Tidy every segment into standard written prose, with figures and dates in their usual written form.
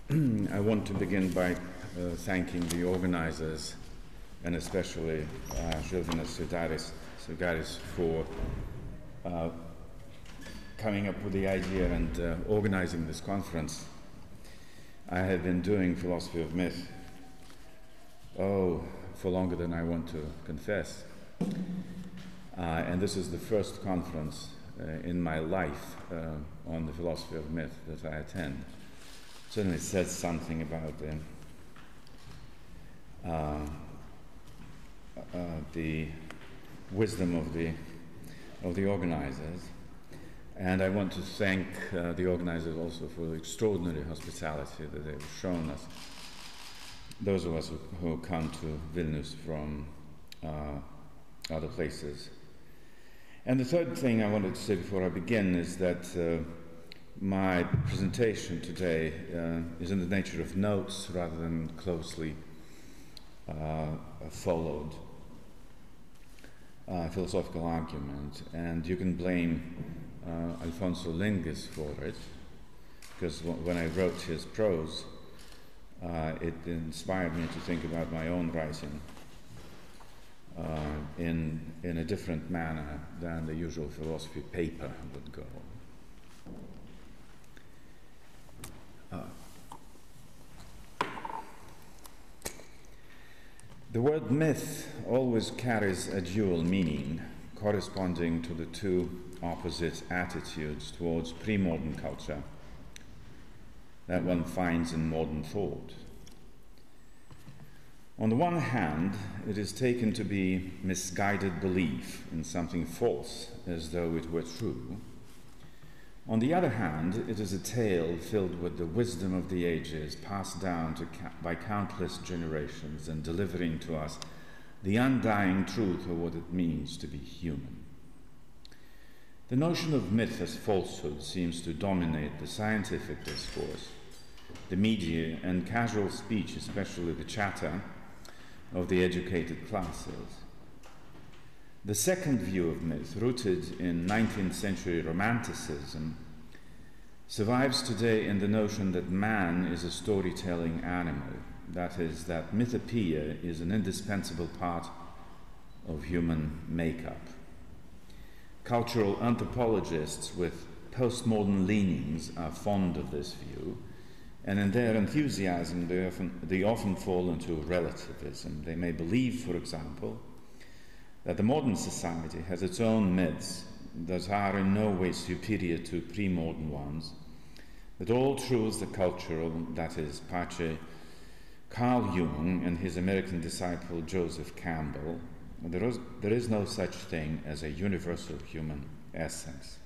I want to begin by thanking the organizers, and especially Žilvinas Sugaris for coming up with the idea and organizing this conference. I have been doing philosophy of myth, for longer than I want to confess. And this is the first conference in my life on the philosophy of myth that I attend. Certainly says something about the wisdom of the organizers, and I want to thank the organizers also for the extraordinary hospitality that they've shown us, those of us who come to Vilnius from other places. And the third thing I wanted to say before I begin is that my presentation today is in the nature of notes rather than closely followed philosophical argument, and you can blame Alfonso Lingis for it, because when I wrote his prose, it inspired me to think about my own writing in a different manner than the usual philosophy paper would go. The word myth always carries a dual meaning, corresponding to the two opposite attitudes towards pre-modern culture that one finds in modern thought. On the one hand, it is taken to be misguided belief in something false as though it were true. On the other hand, it is a tale filled with the wisdom of the ages, passed down by countless generations and delivering to us the undying truth of what it means to be human. The notion of myth as falsehood seems to dominate the scientific discourse, the media, and casual speech, especially the chatter of the educated classes. The second view of myth, rooted in 19th century romanticism, survives today in the notion that man is a storytelling animal, that is, that mythopoeia is an indispensable part of human makeup. Cultural anthropologists with postmodern leanings are fond of this view, and in their enthusiasm they often fall into relativism. They may believe, for example, that the modern society has its own myths that are in no way superior to pre-modern ones, that all truths are cultural, that is, pace Carl Jung and his American disciple Joseph Campbell, there is no such thing as a universal human essence.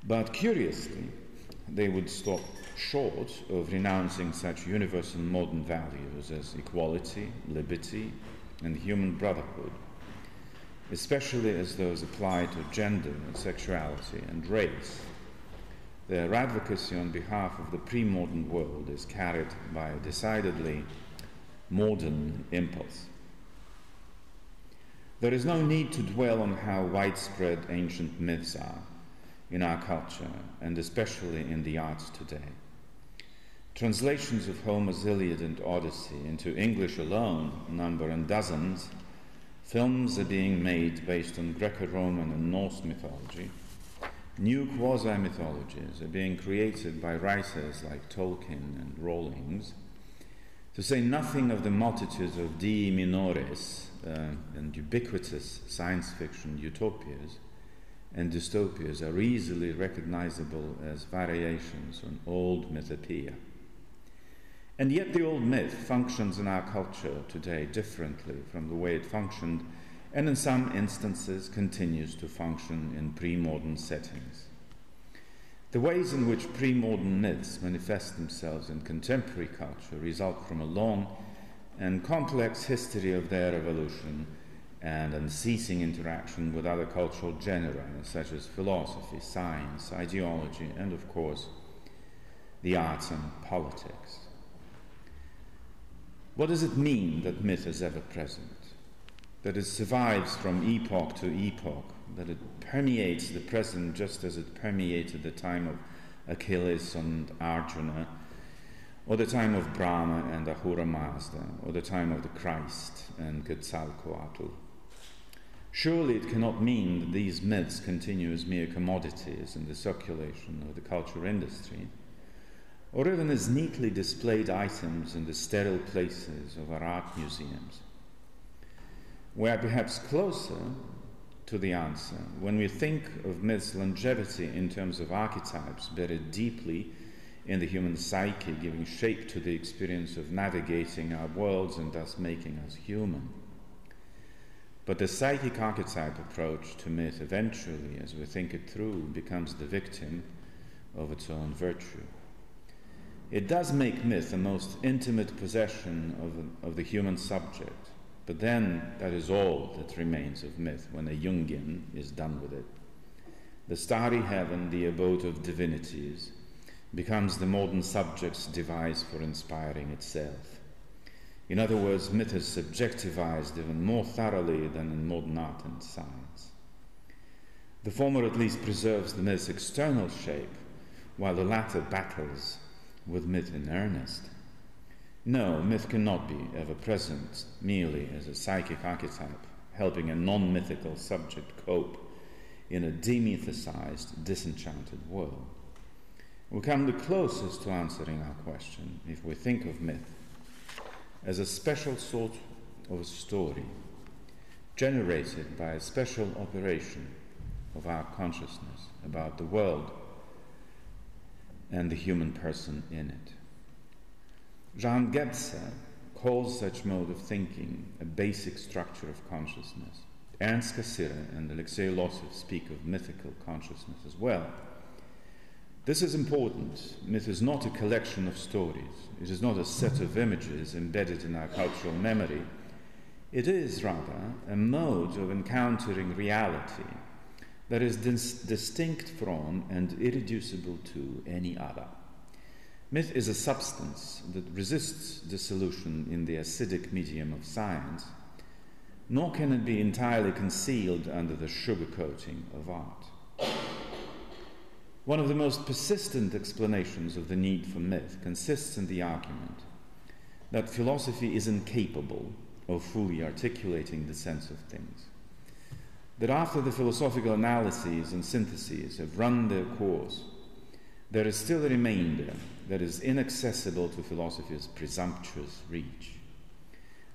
But curiously, they would stop short of renouncing such universal modern values as equality, liberty, and human brotherhood, especially as those apply to gender, sexuality, and race. Their advocacy on behalf of the pre-modern world is carried by a decidedly modern impulse. There is no need to dwell on how widespread ancient myths are in our culture, and especially in the arts today. Translations of Homer's Iliad and Odyssey into English alone number in dozens. Films are being made based on Greco-Roman and Norse mythology. New quasi-mythologies are being created by writers like Tolkien and Rawlings, to say nothing of the multitudes of dii minores and ubiquitous science fiction utopias and dystopias are easily recognizable as variations on old mythopoeia. And yet the old myth functions in our culture today differently from the way it functioned, and in some instances continues to function in pre-modern settings. The ways in which pre-modern myths manifest themselves in contemporary culture result from a long and complex history of their evolution and unceasing interaction with other cultural genera such as philosophy, science, ideology, and of course the arts and politics. What does it mean that myth is ever present? That it survives from epoch to epoch, that it permeates the present just as it permeated the time of Achilles and Arjuna, or the time of Brahma and Ahura Mazda, or the time of the Christ and Quetzalcoatl. Surely it cannot mean that these myths continue as mere commodities in the circulation of the culture industry, or even as neatly displayed items in the sterile places of our art museums. We are perhaps closer to the answer when we think of myths' longevity in terms of archetypes buried deeply in the human psyche, giving shape to the experience of navigating our worlds and thus making us human. But the psychic archetype approach to myth eventually, as we think it through, becomes the victim of its own virtue. It does make myth the most intimate possession of the human subject, but then that is all that remains of myth when a Jungian is done with it. The starry heaven, the abode of divinities, becomes the modern subject's device for inspiring itself. In other words, myth is subjectivized even more thoroughly than in modern art and science. The former at least preserves the myth's external shape, while the latter battles with myth in earnest. No, myth cannot be ever present merely as a psychic archetype, helping a non-mythical subject cope in a demythicized, disenchanted world. We come the closest to answering our question if we think of myth as a special sort of a story generated by a special operation of our consciousness about the world and the human person in it. Jean Gebse calls such mode of thinking a basic structure of consciousness. Ernst Cassirer and Alexei Lossev speak of mythical consciousness as well. This is important. Myth is not a collection of stories. It is not a set of images embedded in our cultural memory. It is, rather, a mode of encountering reality that is distinct from and irreducible to any other. Myth is a substance that resists dissolution in the acidic medium of science, nor can it be entirely concealed under the sugar-coating of art. One of the most persistent explanations of the need for myth consists in the argument that philosophy is incapable of fully articulating the sense of things. That after the philosophical analyses and syntheses have run their course, there is still a remainder that is inaccessible to philosophy's presumptuous reach.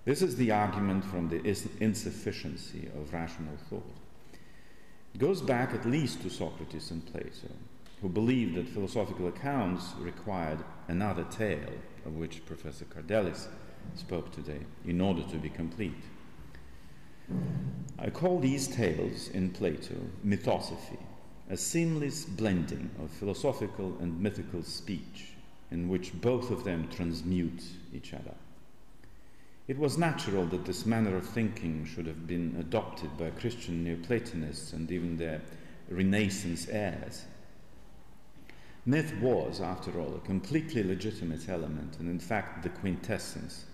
This is the argument from the insufficiency of rational thought. It goes back at least to Socrates and Plato, who believed that philosophical accounts required another tale, of which Professor Kardelis spoke today, in order to be complete. I call these tales in Plato mythosophy, a seamless blending of philosophical and mythical speech in which both of them transmute each other. It was natural that this manner of thinking should have been adopted by Christian Neoplatonists and even their Renaissance heirs. Myth was, after all, a completely legitimate element and in fact the quintessence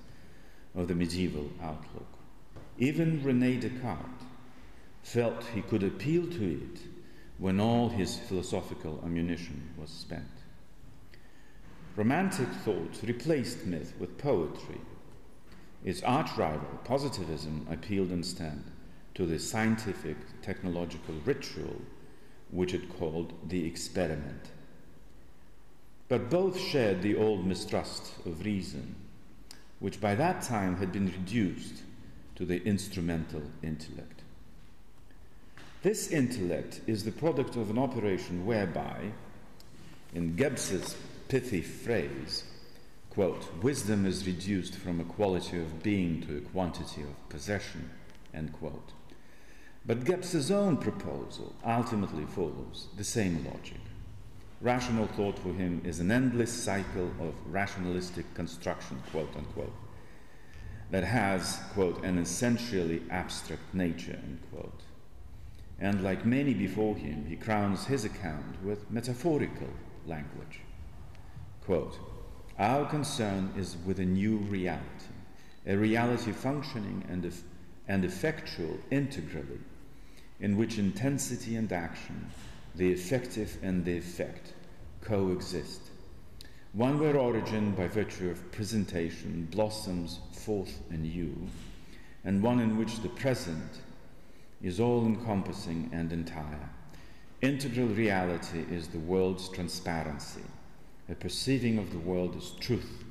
of the medieval outlook. Even René Descartes felt he could appeal to it when all his philosophical ammunition was spent. Romantic thought replaced myth with poetry. Its arch-rival, positivism, appealed instead to the scientific, technological ritual, which it called the experiment. But both shared the old mistrust of reason, which by that time had been reduced to the instrumental intellect. This intellect is the product of an operation whereby, in Gebse's pithy phrase, quote, wisdom is reduced from a quality of being to a quantity of possession, end quote. But Gebse's own proposal ultimately follows the same logic. Rational thought for him is an endless cycle of rationalistic construction, quote unquote, that has, quote, an essentially abstract nature, end quote. And like many before him, he crowns his account with metaphorical language. Quote, our concern is with a new reality, a reality functioning and effectual integrally, in which intensity and action, the effective and the effect, coexist, one where origin, by virtue of presentation, blossoms forth anew, and one in which the present is all-encompassing and entire. Integral reality is the world's transparency, a perceiving of the world as truth,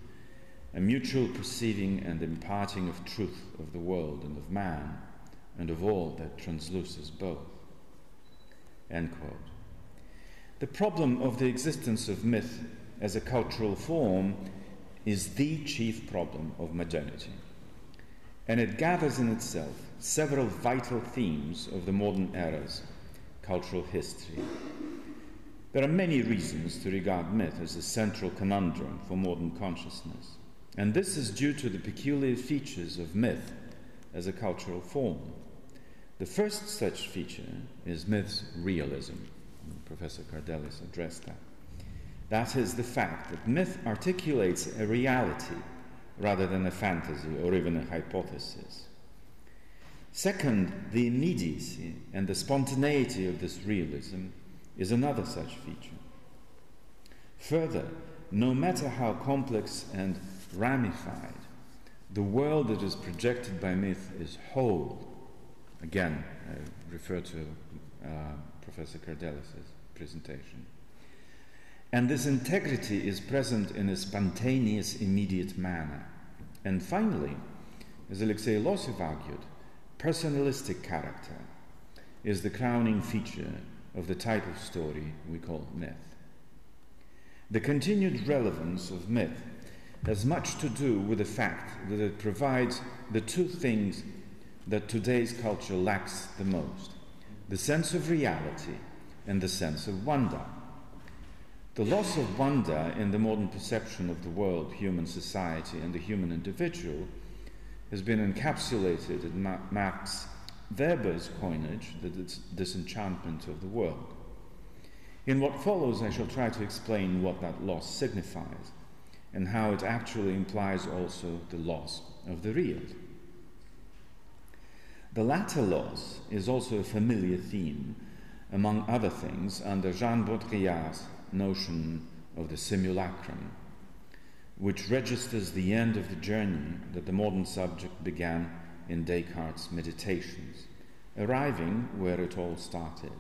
a mutual perceiving and imparting of truth of the world and of man, and of all that transluces both." End quote. The problem of the existence of myth as a cultural form is the chief problem of modernity, and it gathers in itself several vital themes of the modern era's cultural history. There are many reasons to regard myth as a central conundrum for modern consciousness, and this is due to the peculiar features of myth as a cultural form. The first such feature is myth's realism. Professor Kardelis addressed that. That is the fact that myth articulates a reality rather than a fantasy or even a hypothesis. Second, the immediacy and the spontaneity of this realism is another such feature. Further, no matter how complex and ramified, the world that is projected by myth is whole. Again, I refer to Professor Kardelis' presentation. And this integrity is present in a spontaneous, immediate manner. And finally, as Alexei Losov argued, personalistic character is the crowning feature of the type of story we call myth. The continued relevance of myth has much to do with the fact that it provides the two things that today's culture lacks the most: the sense of reality and the sense of wonder. The loss of wonder in the modern perception of the world, human society, and the human individual has been encapsulated in Max Weber's coinage, the disenchantment of the world. In what follows, I shall try to explain what that loss signifies and how it actually implies also the loss of the real. The latter loss is also a familiar theme, among other things, under Jean Baudrillard's notion of the simulacrum, which registers the end of the journey that the modern subject began in Descartes' Meditations, arriving where it all started,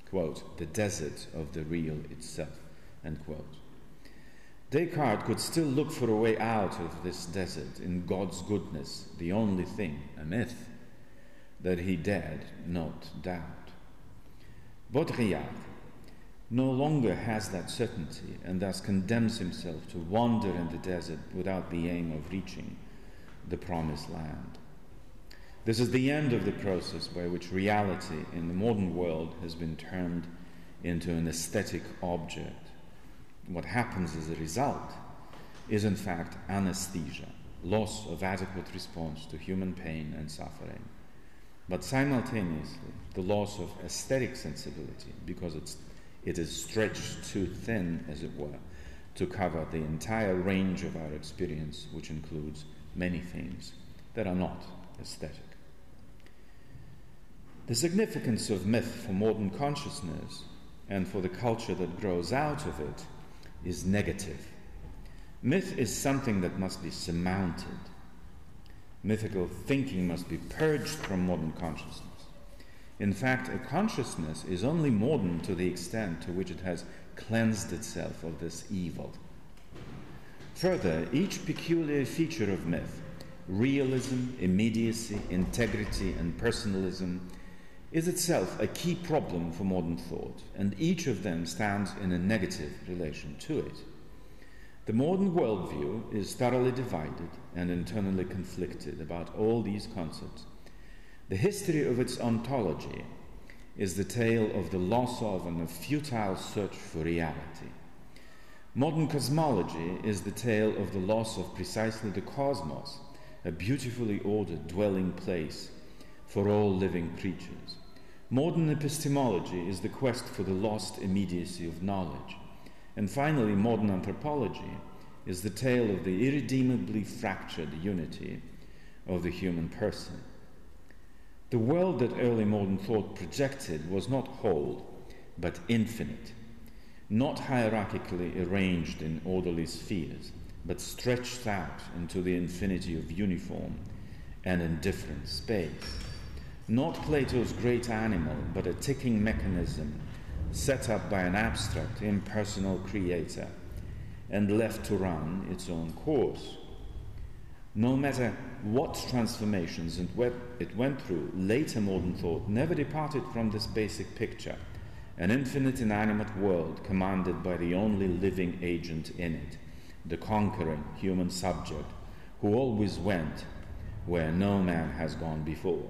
quote, "the desert of the real itself," end quote. Descartes could still look for a way out of this desert in God's goodness, the only thing, a myth, that he dared not doubt. Baudrillard no longer has that certainty and thus condemns himself to wander in the desert without the aim of reaching the promised land. This is the end of the process by which reality in the modern world has been turned into an aesthetic object. What happens as a result is in fact anesthesia, loss of adequate response to human pain and suffering, but simultaneously the loss of aesthetic sensibility, because it is stretched too thin, as it were, to cover the entire range of our experience, which includes many things that are not aesthetic. The significance of myth for modern consciousness and for the culture that grows out of it is negative. Myth is something that must be surmounted. Mythical thinking must be purged from modern consciousness. In fact, a consciousness is only modern to the extent to which it has cleansed itself of this evil. Further, each peculiar feature of myth, realism, immediacy, integrity, and personalism, is itself a key problem for modern thought, and each of them stands in a negative relation to it. The modern worldview is thoroughly divided and internally conflicted about all these concepts. The history of its ontology is the tale of the loss of and a futile search for reality. Modern cosmology is the tale of the loss of precisely the cosmos, a beautifully ordered dwelling place for all living creatures. Modern epistemology is the quest for the lost immediacy of knowledge. And finally, modern anthropology is the tale of the irredeemably fractured unity of the human person. The world that early modern thought projected was not whole, but infinite. not hierarchically arranged in orderly spheres, but stretched out into the infinity of uniform and indifferent space. Not Plato's great animal, but a ticking mechanism set up by an abstract, impersonal creator and left to run its own course. No matter what transformations it went through, later modern thought never departed from this basic picture, an infinite inanimate world commanded by the only living agent in it, the conquering human subject who always went where no man has gone before,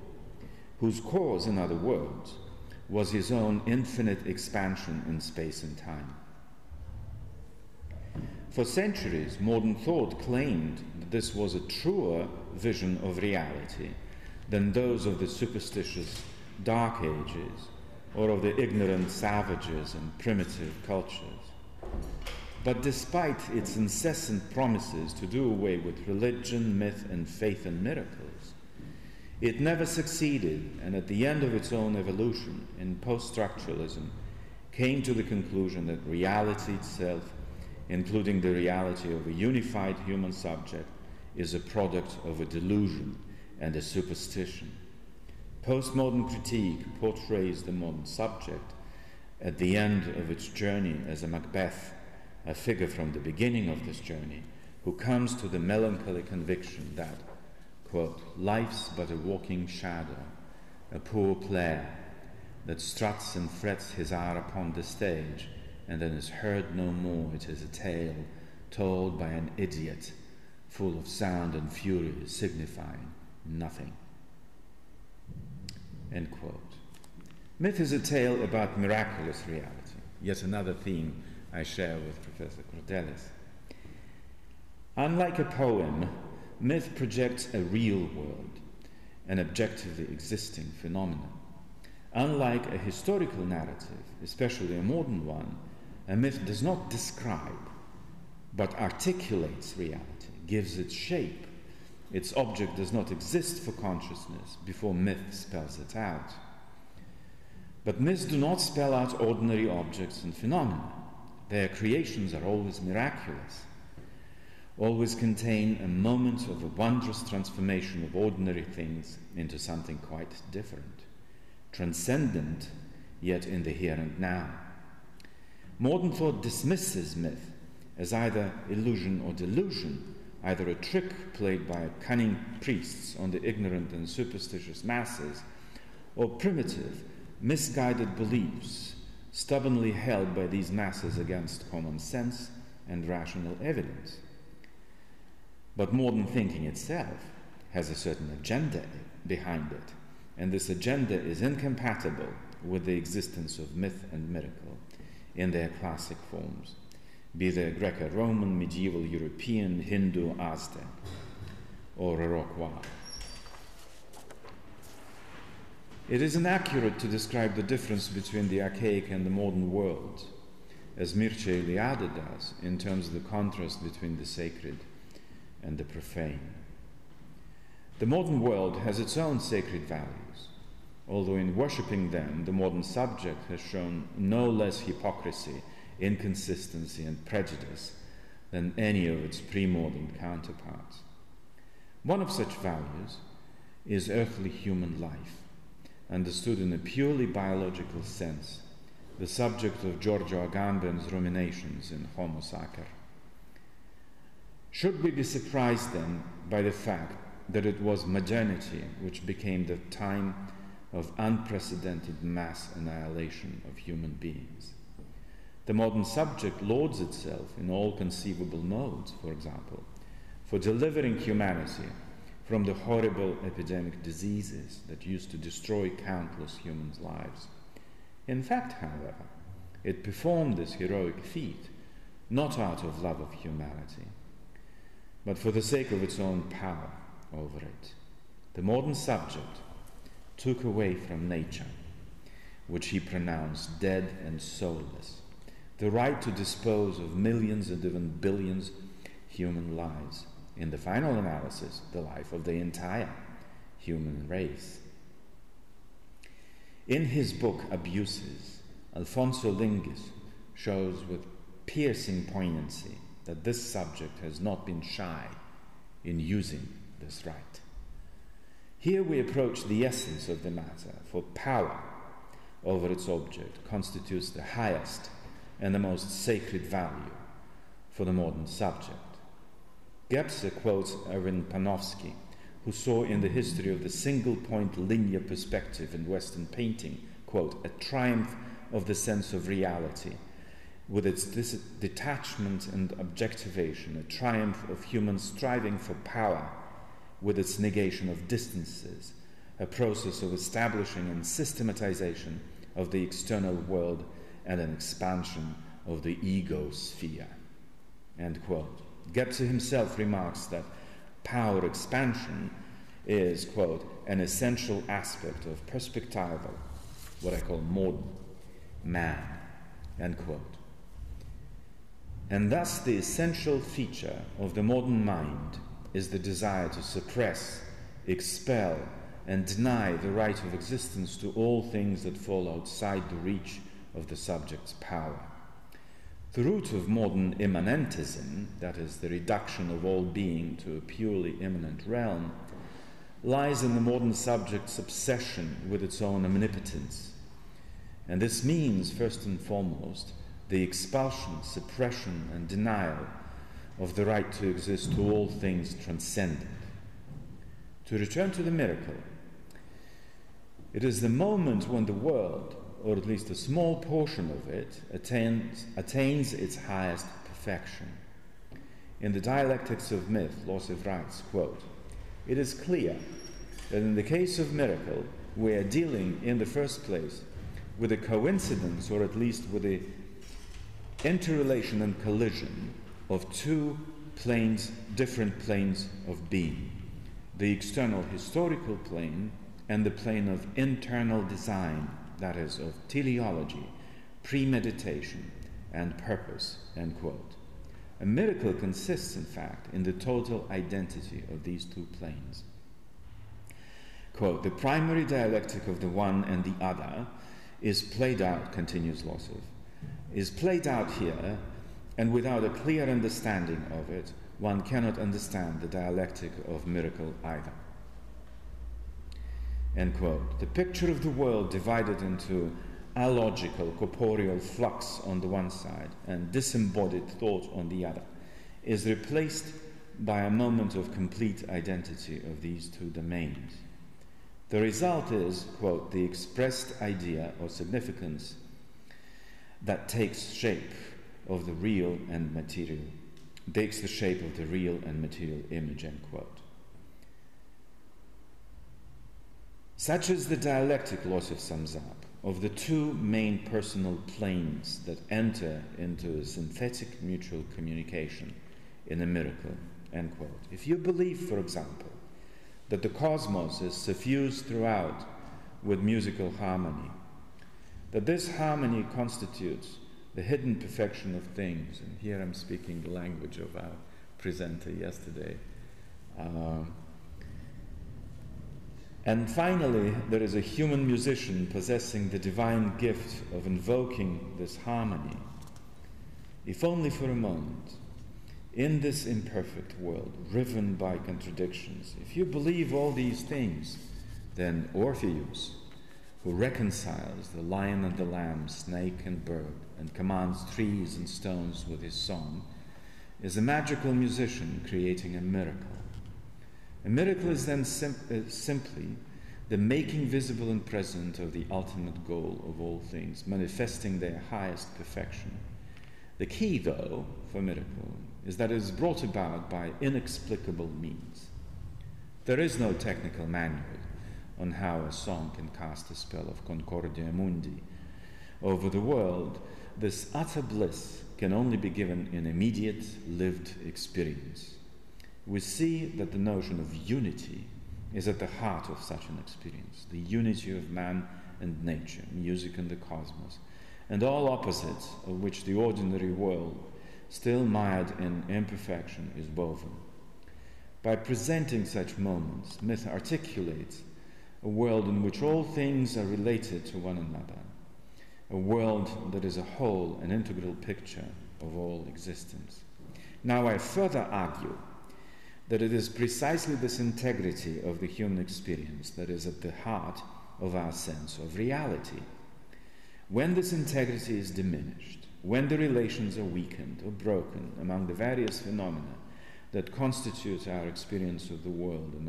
whose cause, in other words, was his own infinite expansion in space and time. For centuries, modern thought claimed that this was a truer vision of reality than those of the superstitious Dark Ages or of the ignorant savages and primitive cultures. But despite its incessant promises to do away with religion, myth, and faith in miracles, it never succeeded, and at the end of its own evolution in post-structuralism, came to the conclusion that reality itself, including the reality of a unified human subject, is a product of a delusion and a superstition. Postmodern critique portrays the modern subject at the end of its journey as a Macbeth, a figure from the beginning of this journey, who comes to the melancholy conviction that, quote, life's but a walking shadow, a poor player that struts and frets his hour upon the stage, and then is heard no more. It is a tale told by an idiot, full of sound and fury, signifying nothing. End quote. Myth is a tale about miraculous reality, yet another theme I share with Professor Cordelis. Unlike a poem, myth projects a real world, an objectively existing phenomenon. Unlike a historical narrative, especially a modern one, a myth does not describe, but articulates reality, gives it shape. Its object does not exist for consciousness before myth spells it out. But myths do not spell out ordinary objects and phenomena. Their creations are always miraculous, always contain a moment of a wondrous transformation of ordinary things into something quite different, transcendent, yet in the here and now. Modern thought dismisses myth as either illusion or delusion, either a trick played by cunning priests on the ignorant and superstitious masses, or primitive, misguided beliefs stubbornly held by these masses against common sense and rational evidence. But modern thinking itself has a certain agenda behind it, and this agenda is incompatible with the existence of myth and miracle in their classic forms, be they Greco-Roman, medieval European, Hindu, Aztec, or Iroquois. It is inaccurate to describe the difference between the archaic and the modern world, as Mircea Eliade does, in terms of the contrast between the sacred and the profane. The modern world has its own sacred values, although in worshipping them, the modern subject has shown no less hypocrisy, inconsistency, and prejudice than any of its pre-modern counterparts. One of such values is earthly human life, understood in a purely biological sense, the subject of Giorgio Agamben's ruminations in Homo Sacer. Should we be surprised then by the fact that it was modernity which became the time of unprecedented mass annihilation of human beings? The modern subject lauds itself in all conceivable modes, for example, for delivering humanity from the horrible epidemic diseases that used to destroy countless human lives. In fact, however, it performed this heroic feat not out of love of humanity, but for the sake of its own power over it. The modern subject took away from nature, which he pronounced dead and soulless, the right to dispose of millions and even billions human lives, in the final analysis, the life of the entire human race. In his book Abuses, Alfonso Linguis shows with piercing poignancy that this subject has not been shy in using this right. Here we approach the essence of the matter, for power over its object constitutes the highest and the most sacred value for the modern subject. Gebse quotes Erwin Panofsky, who saw in the history of the single-point linear perspective in Western painting, quote, a triumph of the sense of reality, with its detachment and objectivation, a triumph of human striving for power, with its negation of distances, a process of establishing and systematization of the external world and an expansion of the ego sphere. End quote. Gebse himself remarks that power expansion is, quote, an essential aspect of perspectival, what I call modern man, end quote. And thus the essential feature of the modern mind is the desire to suppress, expel, and deny the right of existence to all things that fall outside the reach of the subject's power. The root of modern immanentism, that is, the reduction of all being to a purely immanent realm, lies in the modern subject's obsession with its own omnipotence. And this means, first and foremost, the expulsion, suppression, and denial of the right to exist to all things transcendent. To return to the miracle, it is the moment when the world, or at least a small portion of it, attains its highest perfection. In the Dialectics of Myth, Losif writes, quote, "It is clear that in the case of miracle, we are dealing, in the first place, with a coincidence, or at least with the interrelation and collision of two planes, different planes of being, the external historical plane and the plane of internal design, that is, of teleology, premeditation, and purpose," end quote. A miracle consists, in fact, in the total identity of these two planes. Quote, "The primary dialectic of the one and the other is played out," continues Losif, "is played out here, and without a clear understanding of it, one cannot understand the dialectic of miracle either." End quote. The picture of the world divided into allogical, corporeal flux on the one side and disembodied thought on the other is replaced by a moment of complete identity of these two domains. The result is, quote, "the expressed idea or significance that takes shape of the real and material, takes the shape of the real and material image," end quote. Such is the dialectic, Losif sums up, of the two main personal planes that enter into a synthetic mutual communication in a miracle, end quote. If you believe, for example, that the cosmos is suffused throughout with musical harmony, that this harmony constitutes the hidden perfection of things, and here I'm speaking the language of our presenter yesterday, and finally, there is a human musician possessing the divine gift of invoking this harmony. If only for a moment, in this imperfect world, riven by contradictions, if you believe all these things, then Orpheus, who reconciles the lion and the lamb, snake and bird, and commands trees and stones with his song, is a magical musician creating a miracle. A miracle is then simply the making visible and present of the ultimate goal of all things, manifesting their highest perfection. The key, though, for miracle is that it is brought about by inexplicable means. There is no technical manual on how a song can cast a spell of concordia mundi over the world. This utter bliss can only be given in immediate, lived experience. We see that the notion of unity is at the heart of such an experience, the unity of man and nature, music and the cosmos, and all opposites of which the ordinary world, still mired in imperfection, is woven. By presenting such moments, myth articulates a world in which all things are related to one another, a world that is a whole, an integral picture of all existence. Now I further argue that it is precisely this integrity of the human experience that is at the heart of our sense of reality. When this integrity is diminished, when the relations are weakened or broken among the various phenomena that constitute our experience of the world and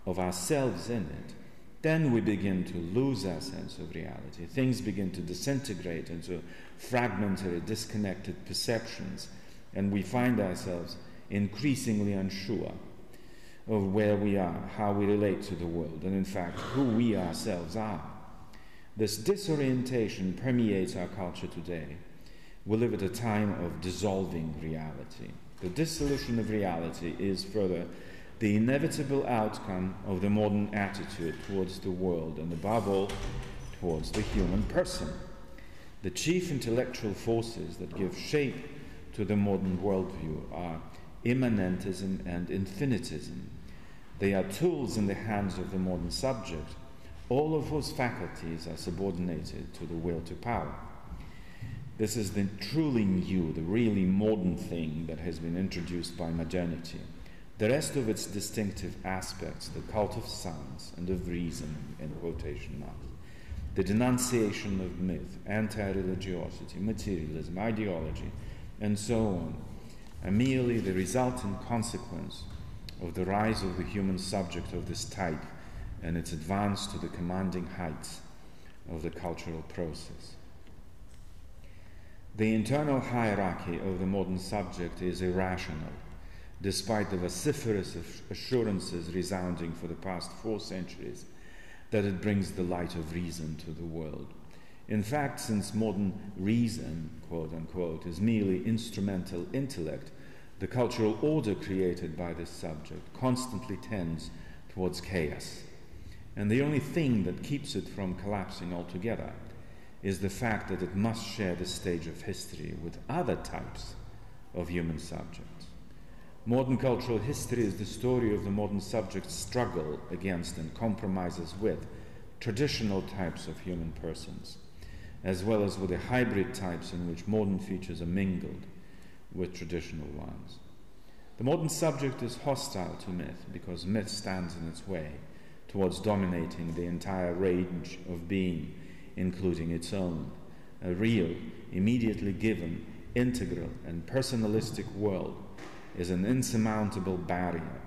of ourselves in it, then we begin to lose our sense of reality. Things begin to disintegrate into fragmentary, disconnected perceptions, and we find ourselves increasingly unsure of where we are, how we relate to the world, and in fact, who we ourselves are. This disorientation permeates our culture today. We live at a time of dissolving reality. The dissolution of reality is further the inevitable outcome of the modern attitude towards the world and above all towards the human person. The chief intellectual forces that give shape to the modern worldview are immanentism and infinitism. They are tools in the hands of the modern subject, all of whose faculties are subordinated to the will to power. This is the truly new, the really modern thing that has been introduced by modernity. The rest of its distinctive aspects, the cult of science and of reason, in quotation marks, the denunciation of myth, anti-religiosity, materialism, ideology, and so on, are merely the resultant consequence of the rise of the human subject of this type and its advance to the commanding heights of the cultural process. The internal hierarchy of the modern subject is irrational, despite the vociferous assurances resounding for the past 4 centuries that it brings the light of reason to the world. In fact, since modern reason, quote-unquote, is merely instrumental intellect, the cultural order created by this subject constantly tends towards chaos. And the only thing that keeps it from collapsing altogether is the fact that it must share the stage of history with other types of human subjects. Modern cultural history is the story of the modern subject's struggle against and compromises with traditional types of human persons, as well as with the hybrid types in which modern features are mingled with traditional ones. The modern subject is hostile to myth because myth stands in its way towards dominating the entire range of being, including its own. A real, immediately given, integral, and personalistic world is an insurmountable barrier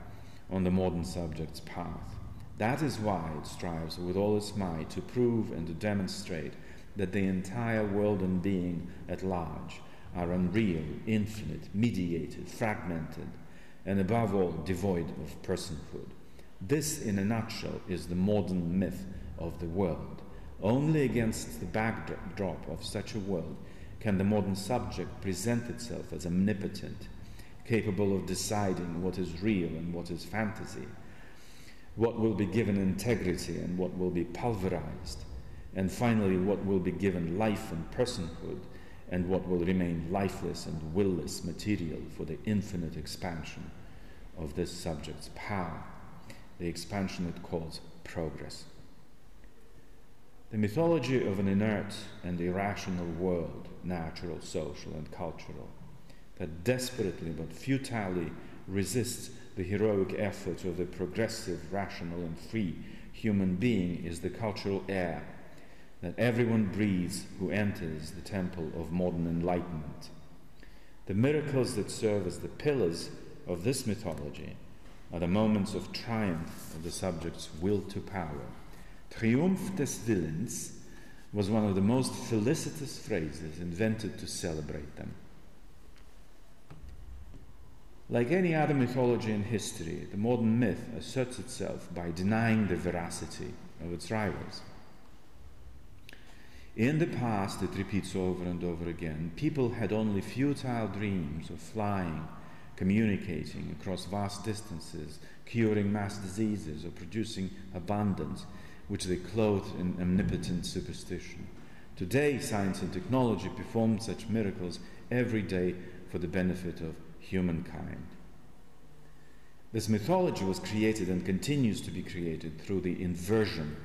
on the modern subject's path. That is why it strives with all its might to prove and to demonstrate that the entire world and being at large are unreal, infinite, mediated, fragmented, and above all, devoid of personhood. This, in a nutshell, is the modern myth of the world. Only against the backdrop of such a world can the modern subject present itself as omnipotent, capable of deciding what is real and what is fantasy, what will be given integrity and what will be pulverized, and finally what will be given life and personhood and what will remain lifeless and willless material for the infinite expansion of this subject's power, the expansion it calls progress. The mythology of an inert and irrational world, natural, social, and cultural, that desperately but futilely resists the heroic effort of the progressive, rational, and free human being is the cultural air that everyone breathes who enters the temple of modern enlightenment. The miracles that serve as the pillars of this mythology are the moments of triumph of the subject's will to power. Triumph des Willens was one of the most felicitous phrases invented to celebrate them. Like any other mythology in history, the modern myth asserts itself by denying the veracity of its rivals. In the past, it repeats over and over again, people had only futile dreams of flying, communicating across vast distances, curing mass diseases, or producing abundance, which they clothed in omnipotent superstition. Today, science and technology perform such miracles every day for the benefit of humankind. This mythology was created and continues to be created through the inversion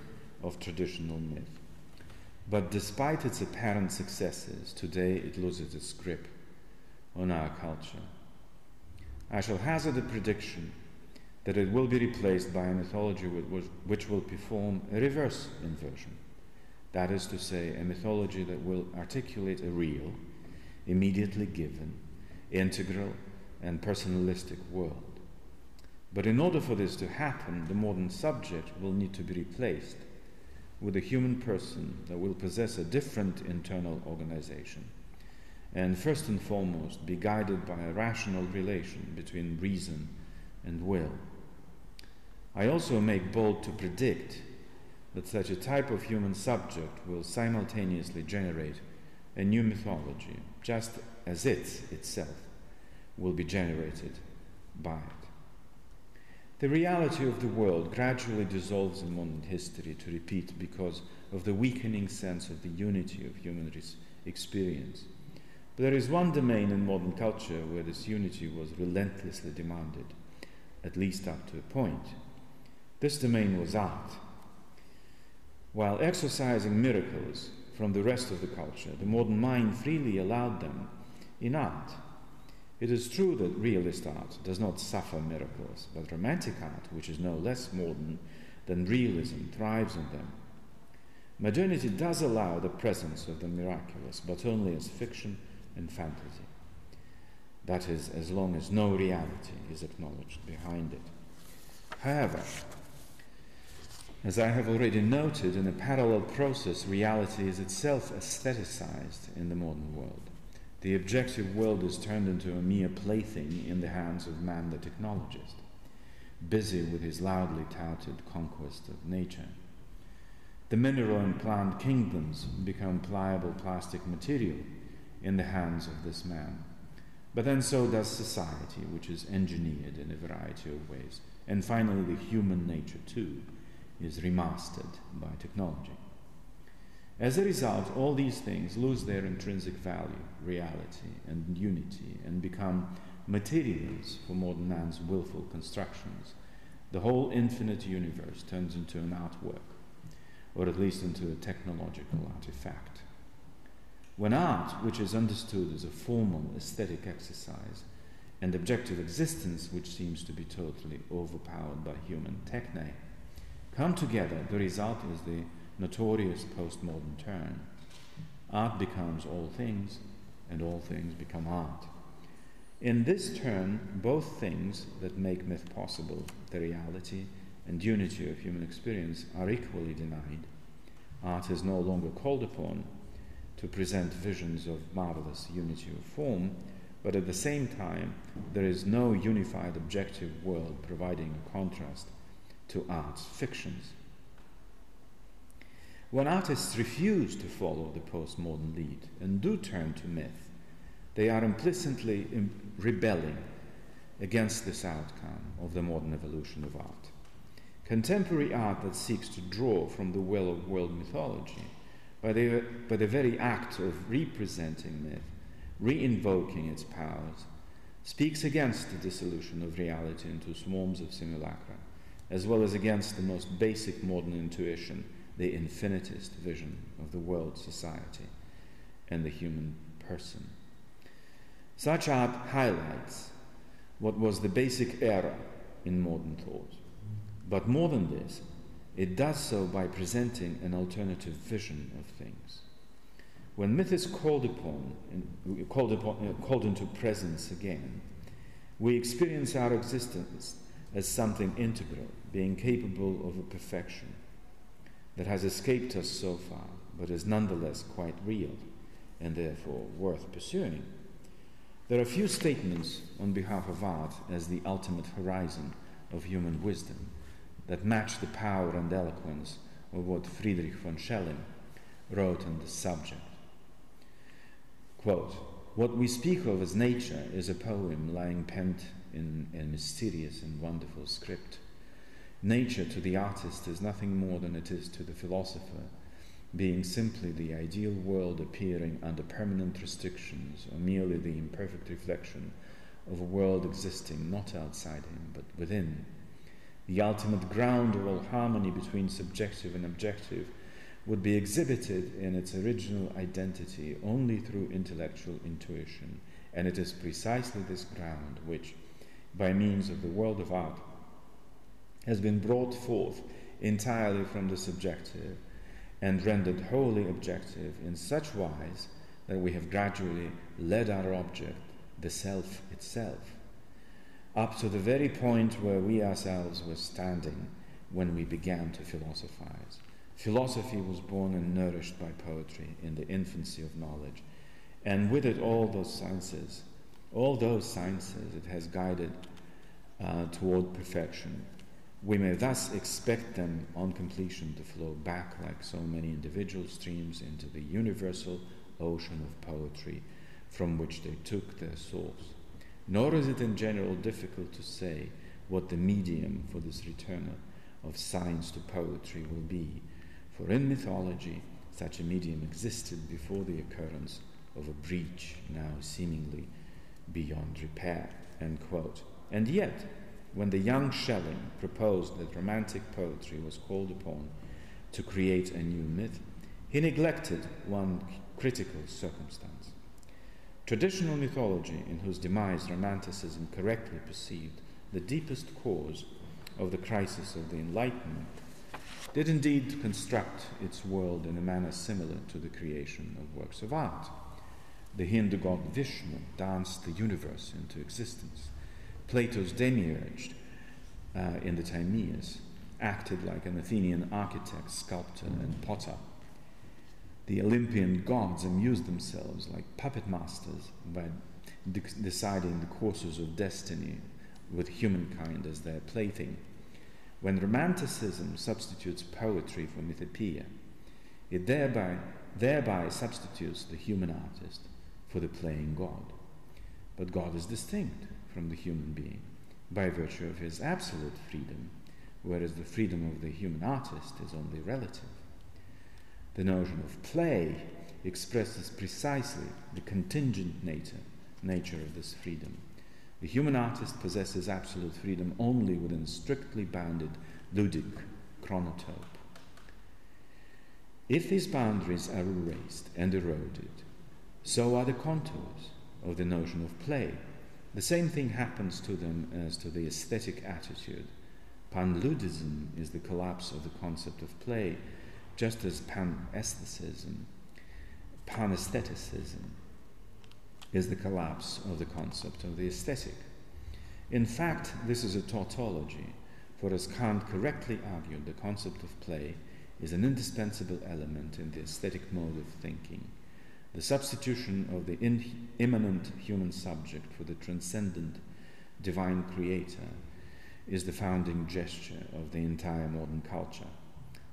of traditional myth. But despite its apparent successes, today it loses its grip on our culture. I shall hazard a prediction that it will be replaced by a mythology which will perform a reverse inversion. That is to say, a mythology that will articulate a real, immediately given, integral and personalistic world. But in order for this to happen, the modern subject will need to be replaced with a human person that will possess a different internal organization, and first and foremost be guided by a rational relation between reason and will. I also make bold to predict that such a type of human subject will simultaneously generate a new mythology, just as it itself will be generated by it. The reality of the world gradually dissolves in modern history, to repeat, because of the weakening sense of the unity of human experience. But there is one domain in modern culture where this unity was relentlessly demanded, at least up to a point. This domain was art. While exorcising miracles from the rest of the culture, the modern mind freely allowed them in art. It is true that realist art does not suffer miracles, but romantic art, which is no less modern than realism, thrives on them. Modernity does allow the presence of the miraculous, but only as fiction and fantasy. That is, as long as no reality is acknowledged behind it. However, as I have already noted, in a parallel process, reality is itself aestheticized in the modern world. The objective world is turned into a mere plaything in the hands of man the technologist, busy with his loudly touted conquest of nature. The mineral and plant kingdoms become pliable plastic material in the hands of this man. But then so does society, which is engineered in a variety of ways. And finally, the human nature too is remastered by technology. As a result, all these things lose their intrinsic value, reality and unity, and become materials for modern man's willful constructions. The whole infinite universe turns into an artwork, or at least into a technological artifact. When art, which is understood as a formal aesthetic exercise, and objective existence, which seems to be totally overpowered by human techne, come together, the result is the notorious postmodern turn. Art becomes all things, and all things become art. In this turn, both things that make myth possible, the reality and unity of human experience, are equally denied. Art is no longer called upon to present visions of marvelous unity of form, but at the same time, there is no unified objective world providing a contrast to art's fictions. When artists refuse to follow the postmodern lead and do turn to myth, they are implicitly rebelling against this outcome of the modern evolution of art. Contemporary art that seeks to draw from the well of world mythology, by the very act of representing myth, re-invoking its powers, speaks against the dissolution of reality into swarms of simulacra, as well as against the most basic modern intuition, the infinitist vision of the world society and the human person. Such art highlights what was the basic error in modern thought. But more than this, it does so by presenting an alternative vision of things. When myth is called into presence again, we experience our existence as something integral, being capable of a perfection that has escaped us so far, but is nonetheless quite real, and therefore worth pursuing. There are few statements on behalf of art as the ultimate horizon of human wisdom that match the power and eloquence of what Friedrich von Schelling wrote on this subject. Quote, "What we speak of as nature is a poem lying pent in a mysterious and wonderful script. Nature to the artist is nothing more than it is to the philosopher, being simply the ideal world appearing under permanent restrictions, or merely the imperfect reflection of a world existing not outside him, but within. The ultimate ground of all harmony between subjective and objective would be exhibited in its original identity only through intellectual intuition, and it is precisely this ground which, by means of the world of art, has been brought forth entirely from the subjective and rendered wholly objective in such wise that we have gradually led our object, the self itself, up to the very point where we ourselves were standing when we began to philosophize. Philosophy was born and nourished by poetry in the infancy of knowledge, and with it all those sciences it has guided toward perfection. We may thus expect them on completion to flow back like so many individual streams into the universal ocean of poetry from which they took their source. Nor is it in general difficult to say what the medium for this return of science to poetry will be, for in mythology such a medium existed before the occurrence of a breach now seemingly beyond repair." End quote. And yet, when the young Schelling proposed that romantic poetry was called upon to create a new myth, he neglected one critical circumstance. Traditional mythology, in whose demise Romanticism correctly perceived the deepest cause of the crisis of the Enlightenment, did indeed construct its world in a manner similar to the creation of works of art. The Hindu god Vishnu danced the universe into existence. Plato's demiurge in the Timaeus acted like an Athenian architect, sculptor, and potter. The Olympian gods amused themselves like puppet masters by deciding the courses of destiny with humankind as their plaything. When Romanticism substitutes poetry for mythopoeia, it thereby substitutes the human artist for the playing god. But God is distinct from the human being by virtue of his absolute freedom, whereas the freedom of the human artist is only relative. The notion of play expresses precisely the contingent nature of this freedom. The human artist possesses absolute freedom only within a strictly bounded ludic chronotope. If these boundaries are erased and eroded, so are the contours of the notion of play. The same thing happens to them as to the aesthetic attitude. Panludism is the collapse of the concept of play, just as panestheticism is the collapse of the concept of the aesthetic. In fact, this is a tautology, for as Kant correctly argued, the concept of play is an indispensable element in the aesthetic mode of thinking. The substitution of the immanent human subject for the transcendent divine creator is the founding gesture of the entire modern culture.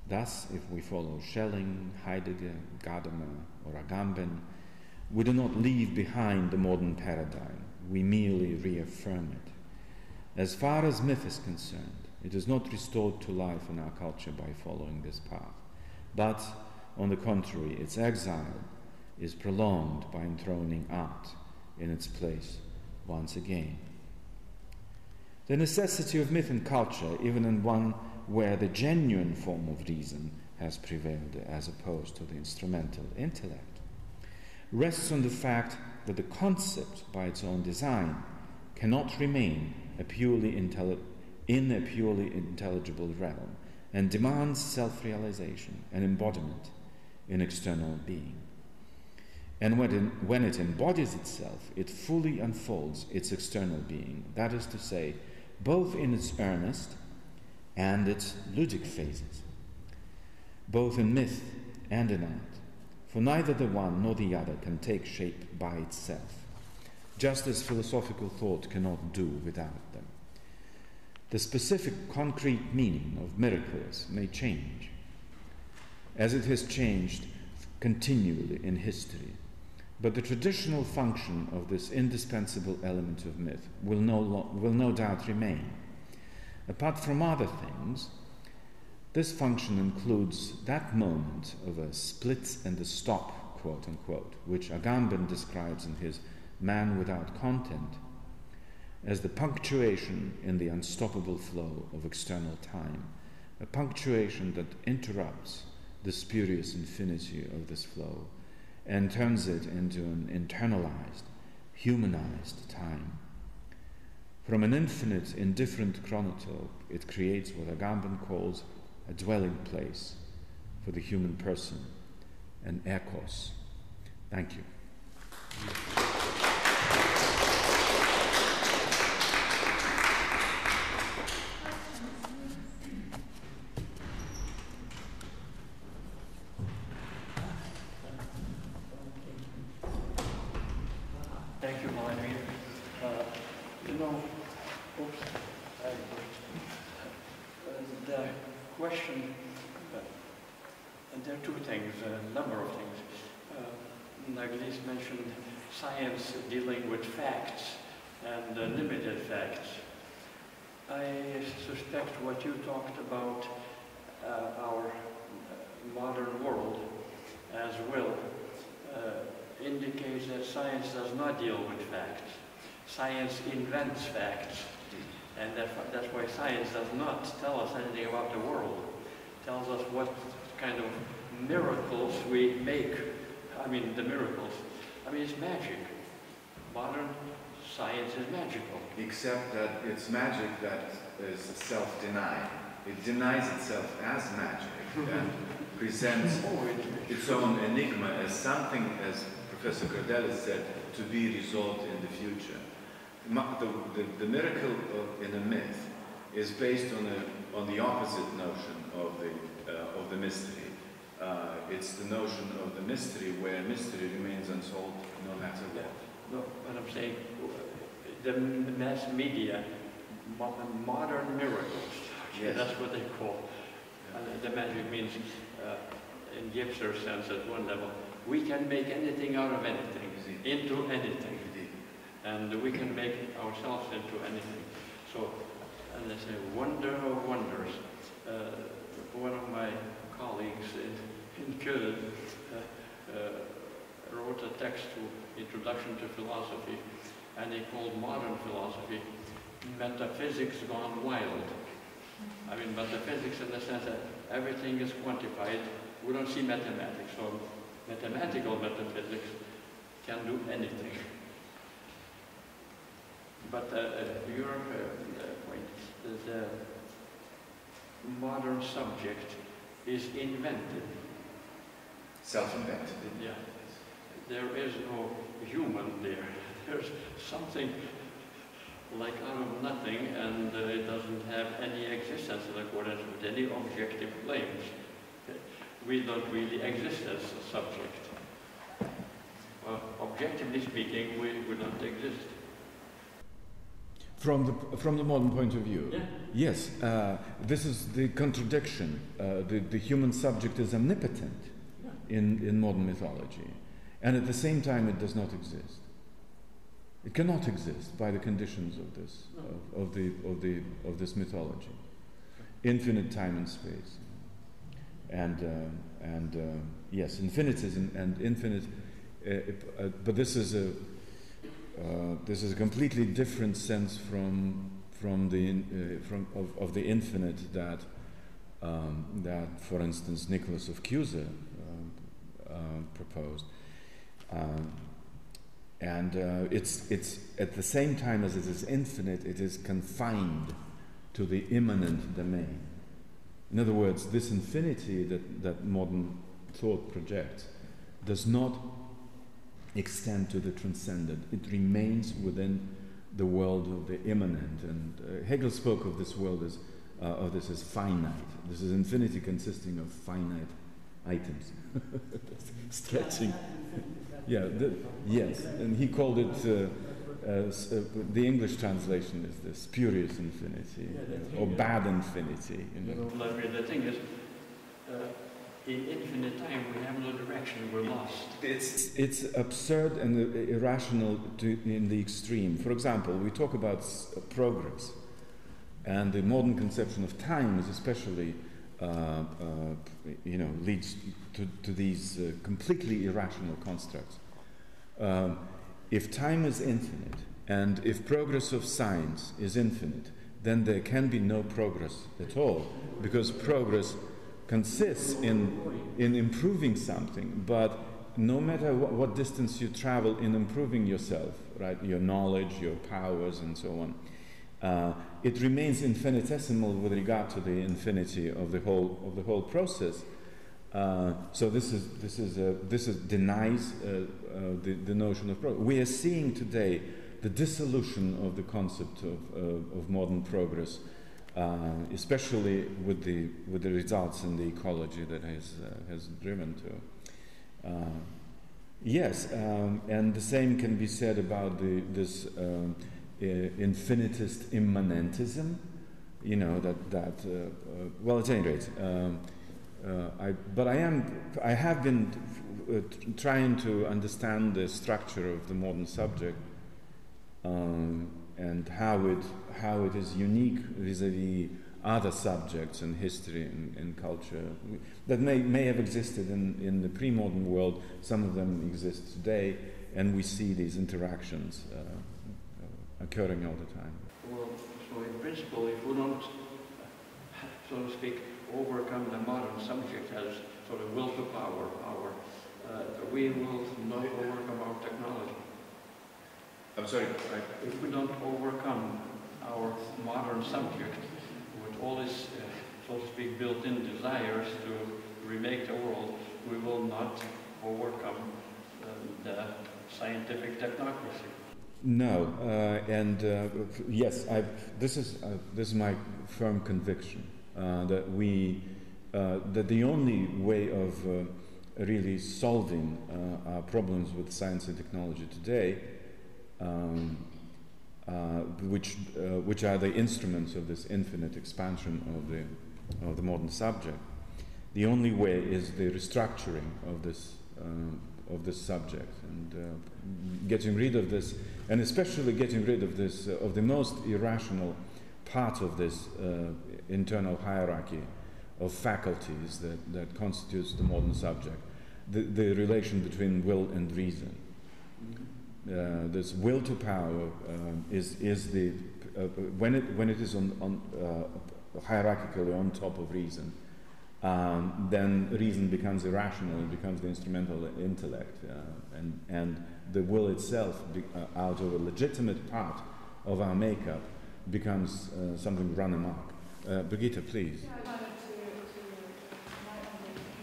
Thus, if we follow Schelling, Heidegger, Gadamer, or Agamben, we do not leave behind the modern paradigm, we merely reaffirm it. As far as myth is concerned, it is not restored to life in our culture by following this path, but, on the contrary, its exile is prolonged by enthroning art in its place once again. The necessity of myth in culture, even in one where the genuine form of reason has prevailed as opposed to the instrumental intellect, rests on the fact that the concept by its own design cannot remain in a purely intelligible realm and demands self-realization and embodiment in external being. And when it embodies itself, it fully unfolds its external being, that is to say, both in its earnest and its ludic phases, both in myth and in art, for neither the one nor the other can take shape by itself, just as philosophical thought cannot do without them. The specific concrete meaning of miracles may change, as it has changed continually in history, but the traditional function of this indispensable element of myth will no doubt remain. Apart from other things, this function includes that moment of a split and a stop, quote unquote, which Agamben describes in his Man Without Content as the punctuation in the unstoppable flow of external time, a punctuation that interrupts the spurious infinity of this flow and turns it into an internalized, humanized time. From an infinite, indifferent chronotope, it creates what Agamben calls a dwelling place for the human person, an ekos. Thank you. Thank you, Vladimir. The question, there are two things, a number of things. Naglis mentioned science dealing with facts and limited facts. I suspect what you talked about our modern world as well indicates that science does not deal with facts. Science invents facts, and that's why science does not tell us anything about the world. It tells us what kind of miracles we make. I mean, the miracles. I mean, it's magic. Modern science is magical. Except that it's magic that is self-denying. It denies itself as magic and presents its own enigma as something, as Professor Cordelis said, to be resolved in the future. The miracle in a myth is based on the opposite notion of the mystery. It's the notion of the mystery where mystery remains unsolved no matter what. No, what I'm saying, the mass media, modern miracles, yes. That's what they call. The magic means, in Gipser's sense at one level, we can make anything out of anything, into anything. And we can make ourselves into anything. So, and they say, wonder of wonders. One of my colleagues in Köln wrote a text to Introduction to Philosophy, and he called modern philosophy metaphysics gone wild. I mean, metaphysics in the sense that everything is quantified. We don't see mathematics, so mathematical metaphysics can do anything. But your point, the modern subject is invented. Self-invented. Yeah. There is no human there. There's something like out of nothing, and it doesn't have any existence in accordance with any objective claims. We don't really exist as a subject. Objectively speaking, we don't exist. From the modern point of view, yeah. Yes, this is the contradiction. The human subject is omnipotent in modern mythology, and at the same time it does not exist. It cannot exist by the conditions of this of this mythology. Infinite time and space, and yes, infinitism and infinite. But this is a completely different sense of the infinite that for instance Nicholas of Cusa proposed, and it's at the same time as it is infinite, it is confined to the immanent domain. In other words, this infinity that modern thought projects does not extend to the transcendent. It remains within the world of the immanent. And Hegel spoke of this world as finite. This is infinity consisting of finite items. Stretching. Yeah. Yes. And he called it. The English translation is the spurious infinity, or bad infinity. The thing is. In infinite time, we have no direction, we're lost. It's absurd and irrational in the extreme. For example, we talk about progress, and the modern conception of time is especially, leads to these completely irrational constructs. If time is infinite, and if progress of science is infinite, then there can be no progress at all, because progress consists in improving something, but no matter what distance you travel in improving yourself, right, your knowledge, your powers, and so on, it remains infinitesimal with regard to the infinity of the whole process. So this denies the notion of progress. We are seeing today the dissolution of the concept of modern progress, especially with the results in the ecology that has driven to. Yes, and the same can be said about this infinitist immanentism. You know well, at any rate. I have been trying to understand the structure of the modern subject and how it is unique vis-a-vis other subjects in history and culture that may have existed in the pre-modern world. Some of them exist today, and we see these interactions occurring all the time. Well, so in principle, if we don't, so to speak, overcome the modern subject as sort of will to power, we will not overcome our technology. I'm sorry? If we don't overcome our modern subject with all its, so to speak, built-in desires to remake the world, we will not overcome the scientific technocracy. No, yes, this is my firm conviction. That the only way of really solving our problems with science and technology today, which are the instruments of this infinite expansion of the modern subject, the only way is the restructuring of this subject and getting rid of this, and especially getting rid of this of the most irrational part of this internal hierarchy of faculties that constitutes the modern subject, the relation between will and reason. This will to power is the when it is on hierarchically on top of reason, then reason becomes irrational. It becomes the instrumental intellect, and the will itself, out of a legitimate part of our makeup, becomes something run amok. Brigitte, please. Yeah, I wanted to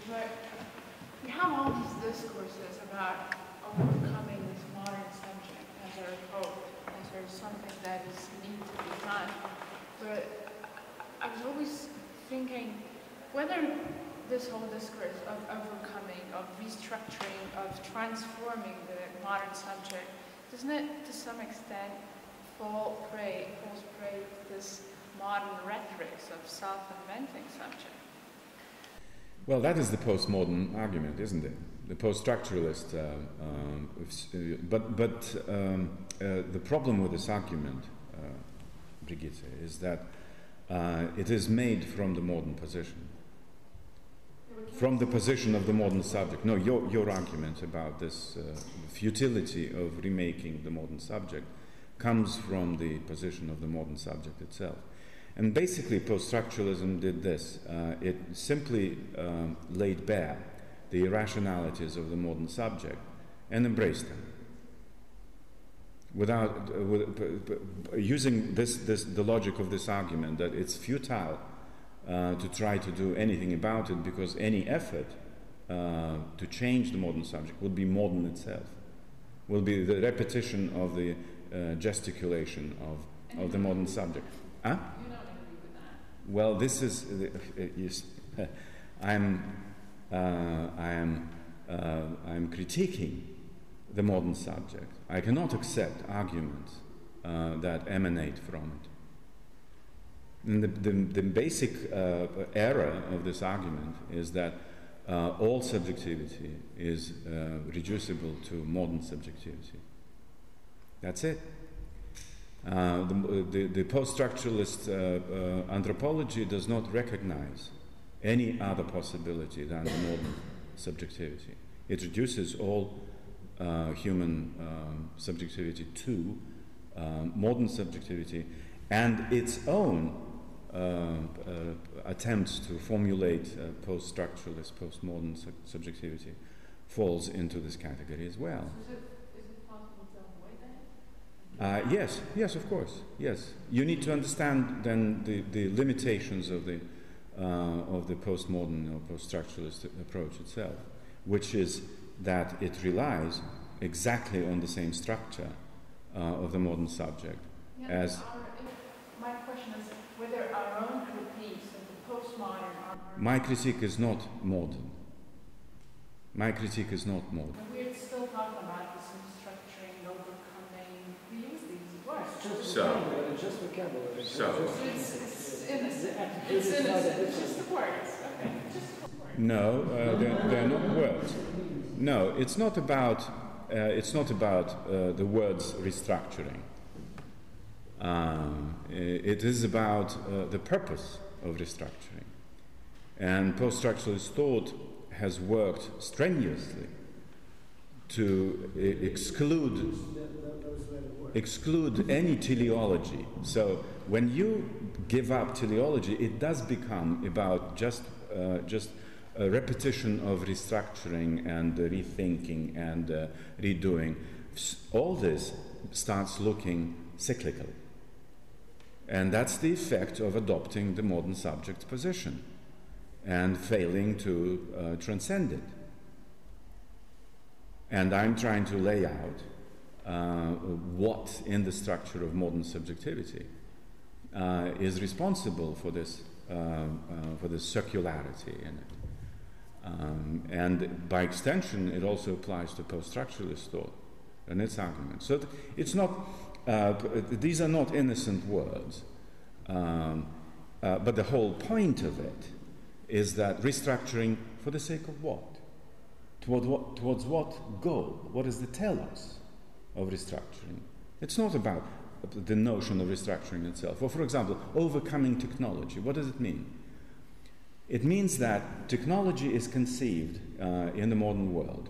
but we have all these discourses about overcoming this modern subject as our hope, as there's something that is need to be done. But I was always thinking whether this whole discourse of overcoming, of restructuring, of transforming the modern subject, doesn't it to some extent falls prey to this modern rhetorics of self-inventing subject? Well, that is the postmodern argument, isn't it? The post-structuralist. But the problem with this argument, Brigitte, is that it is made from the modern position. From the position of the modern subject. No, your argument about this futility of remaking the modern subject comes from the position of the modern subject itself. And basically, post-structuralism did this. It simply laid bare the irrationalities of the modern subject and embraced them. Without using the logic of this argument that it's futile to try to do anything about it, because any effort to change the modern subject would be modern itself, will be the repetition of the gesticulation of the modern subject. Huh? You don't agree with that? Well, this is I'm critiquing the modern subject. I cannot accept arguments that emanate from it. And the basic error of this argument is that all subjectivity is reducible to modern subjectivity. That's it. The post-structuralist anthropology does not recognize any other possibility than the modern subjectivity. It reduces all human subjectivity to modern subjectivity and its own attempts to formulate post-structuralist, postmodern subjectivity falls into this category as well. So is it possible to avoid that? Yes, of course, yes. You need to understand then the limitations of the postmodern or post-structuralist approach itself, which is that it relies exactly on the same structure of the modern subject as... My question is whether our own critiques of the postmodern are... My critique is not modern. My critique is not modern. We're still talking about this restructuring, overcoming. We use these words. Just vocabulary. It's innocent. It's just the words. Okay. Just the words. No, they're not words. No, it's not about the words restructuring. It is about the purpose of restructuring. And post-structuralist thought has worked strenuously to exclude any teleology. So when you give up teleology, it does become about just a repetition of restructuring and rethinking and redoing. All this starts looking cyclical. And that's the effect of adopting the modern subject position and failing to transcend it. And I'm trying to lay out what in the structure of modern subjectivity is responsible for this circularity in it. And by extension, it also applies to post-structuralist thought and its arguments. So it's not, these are not innocent words, but the whole point of it is that restructuring for the sake of what? Towards what goal? What is the telos of restructuring? It's not about the notion of restructuring itself. Or for example, overcoming technology. What does it mean? It means that technology is conceived in the modern world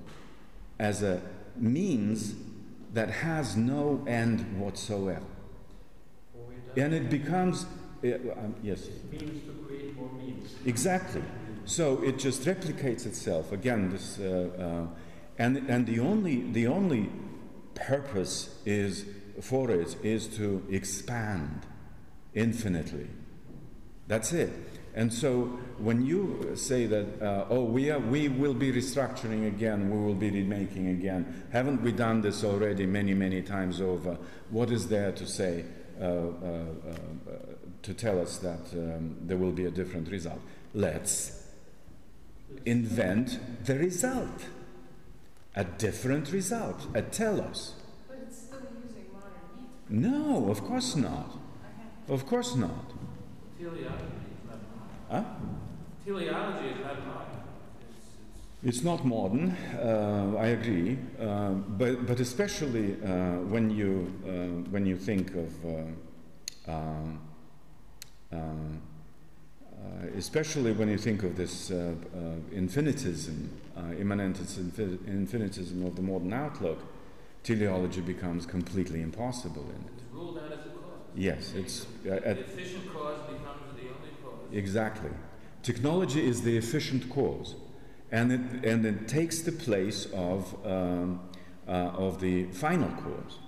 as a means that has no end whatsoever. And it becomes... yes? Means to create more means. Exactly. So it just replicates itself. Again, this... and the only purpose for it is to expand infinitely. That's it. And so when you say that, we will be restructuring again, we will be remaking again, haven't we done this already many, many times over? What is there to say, to tell us that there will be a different result? Let's invent the result. A different result, a telos. But it's still using modern means. No, of course not. Okay. Of course not. Teleology is not modern. Huh? Teleology is not modern. It's not modern, I agree, but especially when you think of especially when you think of this infinitism, immanent infinitism of the modern outlook, teleology becomes completely impossible in it. It's ruled out as a cause. Yes, it's the efficient cause becomes the only cause. Exactly. Technology is the efficient cause, and it takes the place of the final cause.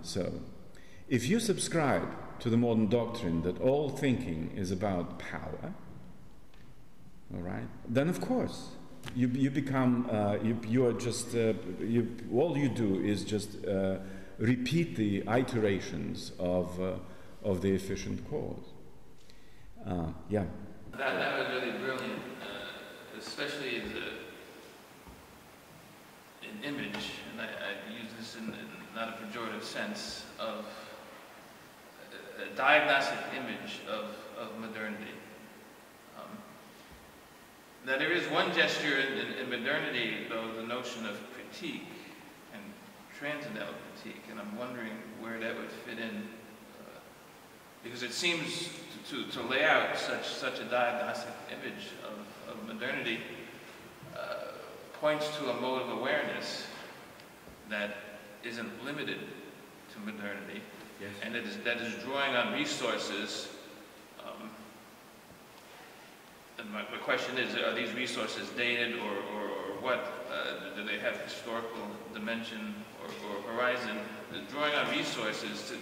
So, if you subscribe to the modern doctrine that all thinking is about power, all right, then of course you become you are just all you do is just repeat the iterations of the efficient cause. Yeah. That was really brilliant, especially as an image, and I use this in not a pejorative sense, of a diagnostic image of modernity. That there is one gesture in modernity, though, the notion of critique and transcendental critique, and I'm wondering where that would fit in, because it seems to lay out such a diagnostic image of modernity points to a mode of awareness that isn't limited to modernity. Yes. And that is drawing on resources and my question is, are these resources dated or what? Do they have historical dimension or horizon? Drawing on resources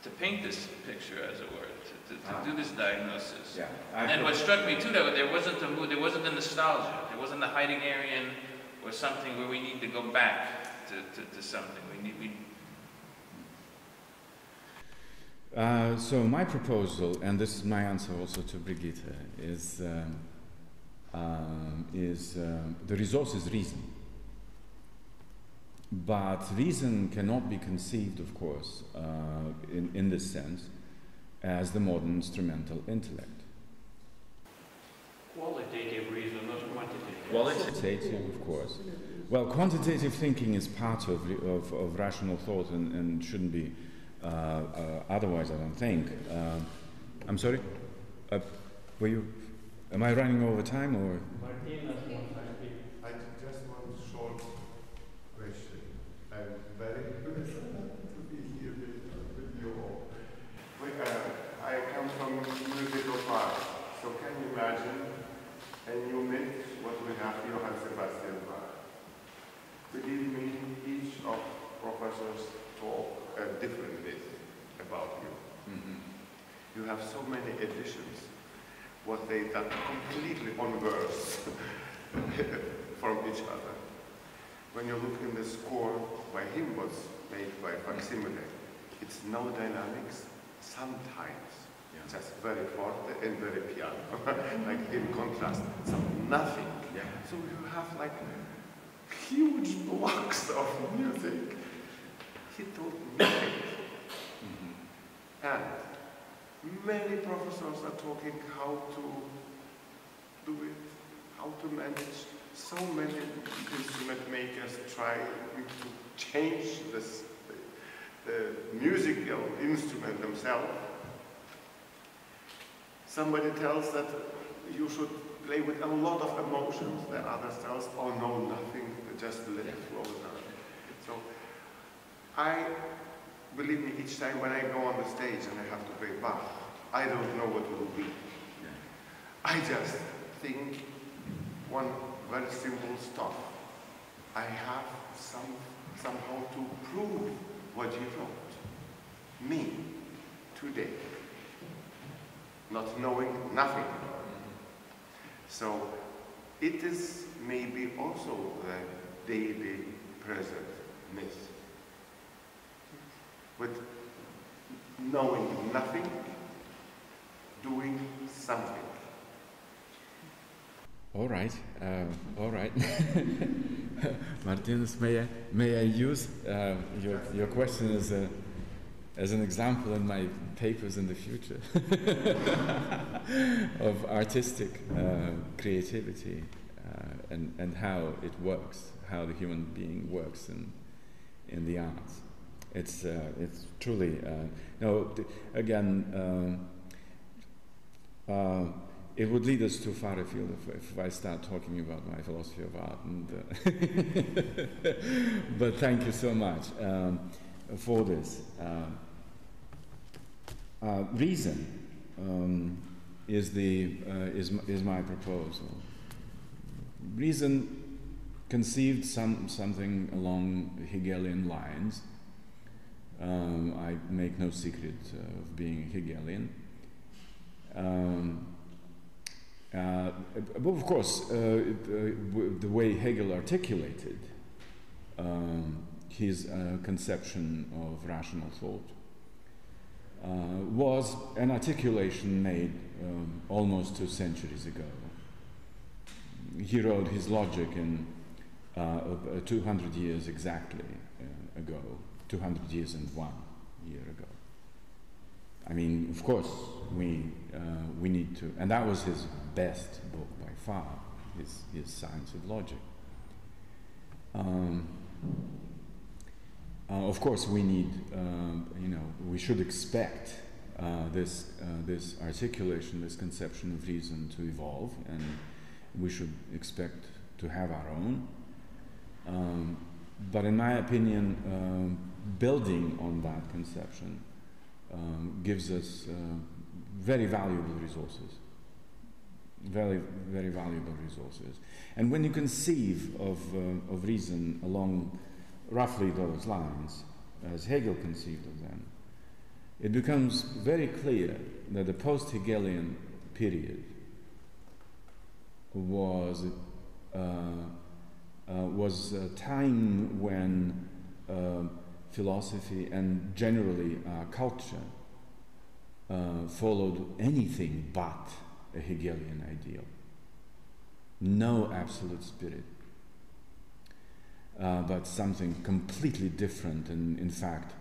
to paint this picture, as it were, to do this diagnosis. Yeah. And what struck me too, that there wasn't a mood, there wasn't a nostalgia, there wasn't a Heideggerian or something where we need to go back to something. So my proposal, and this is my answer also to Brigitte, is the resource is reason. But reason cannot be conceived, of course, in this sense, as the modern instrumental intellect. Qualitative reason, not quantitative. Qualitative, of course. Well, quantitative thinking is part of rational thought and shouldn't be otherwise, I don't think. I'm sorry? Am I running over time or? I just one short question. I'm very good to be here with you all. I come from musical part, so can you imagine a new myth what we have Johann Sebastian Bach? Believe me, each of professors talk a different myth about you. Mm-hmm. You have so many editions, what they done completely on verse from each other. When you look in the score by him was made by facsimile, it's no dynamics, sometimes just very forte and very piano, like in contrast, so nothing. Yeah. So you have like huge blocks of music. He taught nothing. Mm-hmm. And many professors are talking how to do it, how to manage. So many instrument makers try to change this, the musical instrument themselves. Somebody tells that you should play with a lot of emotions. The others tells, oh no, nothing, just let it flow down. So believe me, each time when I go on the stage and I have to play Bach, I don't know what it will be. I just think one very simple stuff. I have somehow to prove what you wrote. Me, today. Not knowing nothing. So it is maybe also the daily present myth. With knowing nothing, doing something. All right. Martinus, may I use your question as an example in my papers in the future of artistic creativity and how it works, how the human being works in the arts. It's truly it would lead us too far afield if I start talking about my philosophy of art. But thank you so much for this. Reason is my proposal. Reason conceived something along Hegelian lines. I make no secret of being Hegelian. But of course, the way Hegel articulated his conception of rational thought was an articulation made almost 2 centuries ago. He wrote his Logic in 200 years exactly ago, 200 years and 1 year ago. I mean, of course, we need to, and that was his best book by far, his Science of Logic. Of course, we need, we should expect this articulation, this conception of reason to evolve, and we should expect to have our own. But in my opinion, building on that conception gives us very valuable resources Very, very valuable resources. And when you conceive of reason along roughly those lines, as Hegel conceived of them, it becomes very clear that the post-Hegelian period was a time when philosophy and generally culture followed anything but a Hegelian ideal. No absolute spirit, but something completely different and, in fact,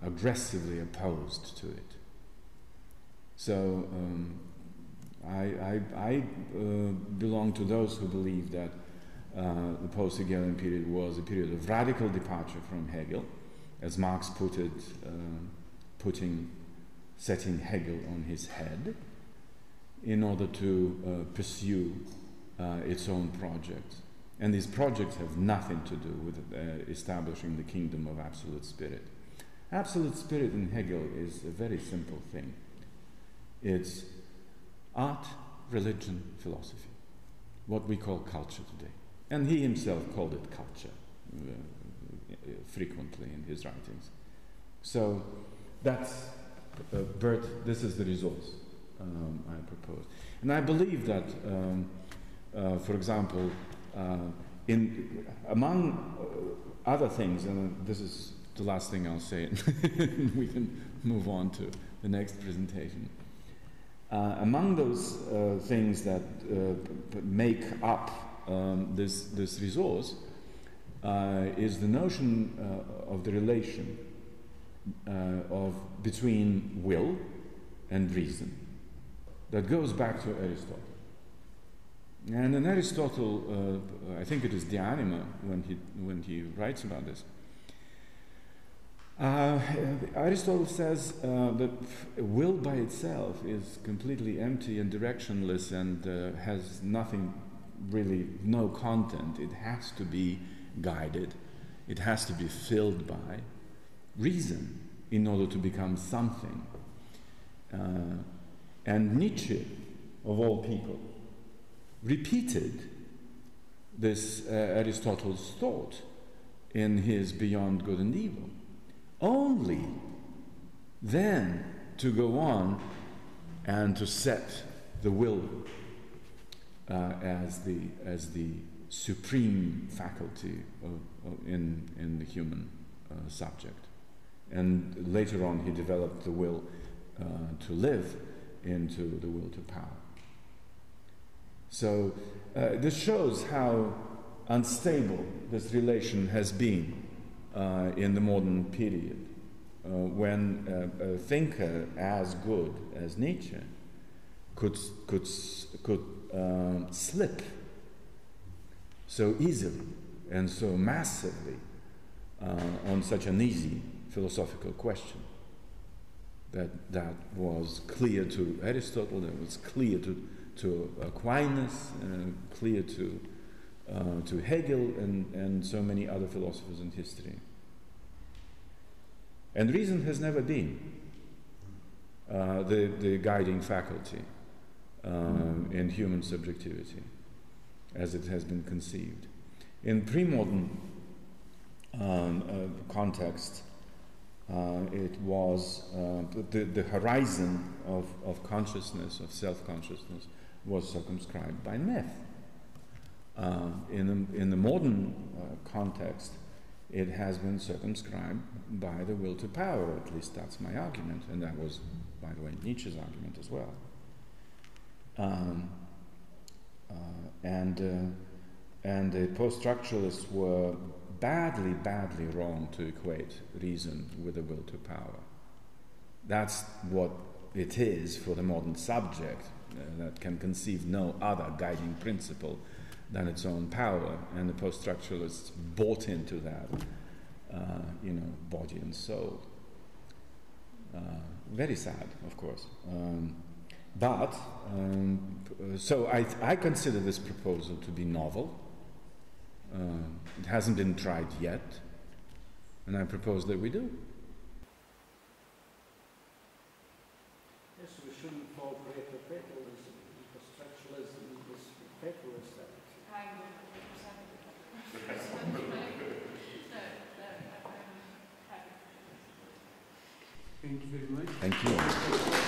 aggressively opposed to it. So I belong to those who believe that the post-Hegelian period was a period of radical departure from Hegel, as Marx put it, setting Hegel on his head, in order to pursue its own projects. And these projects have nothing to do with establishing the kingdom of absolute spirit. Absolute spirit in Hegel is a very simple thing. It's art, religion, philosophy, what we call culture today. And he himself called it culture frequently in his writings. So that's this is the resource I propose. And I believe that, for example, among other things, and this is the last thing I'll say, we can move on to the next presentation. Among those things that make up this resource is the notion of the relation between will and reason that goes back to Aristotle. And in Aristotle, I think it is De Anima when he writes about this. Aristotle says that will by itself is completely empty and directionless and has nothing, really no content. It has to be guided. It has to be filled by reason in order to become something. And Nietzsche, of all people, repeated this Aristotle's thought in his Beyond Good and Evil, only then to go on and to set the will as the supreme faculty in the human subject. And later on he developed the will to live into the will to power. So this shows how unstable this relation has been in the modern period, when a thinker as good as Nietzsche could slip so easily and so massively on such an easy philosophical question that was clear to Aristotle, that was clear to Aquinas, clear to Hegel and so many other philosophers in history. And reason has never been the guiding faculty in human subjectivity as it has been conceived. In pre-modern context, it was the horizon of consciousness, of self-consciousness, was circumscribed by myth. In the modern context, it has been circumscribed by the will to power. At least that's my argument, and that was, by the way, Nietzsche's argument as well. And the post-structuralists were badly wrong to equate reason with the will to power. That's what it is for the modern subject, that can conceive no other guiding principle than its own power, and the post-structuralists bought into that, body and soul. Very sad, of course. So I consider this proposal to be novel. It hasn't been tried yet, and I propose that we do. Yes, we shouldn't fall prey to fatalism. was paperless. I'm representative. Thank you very much. Thank you.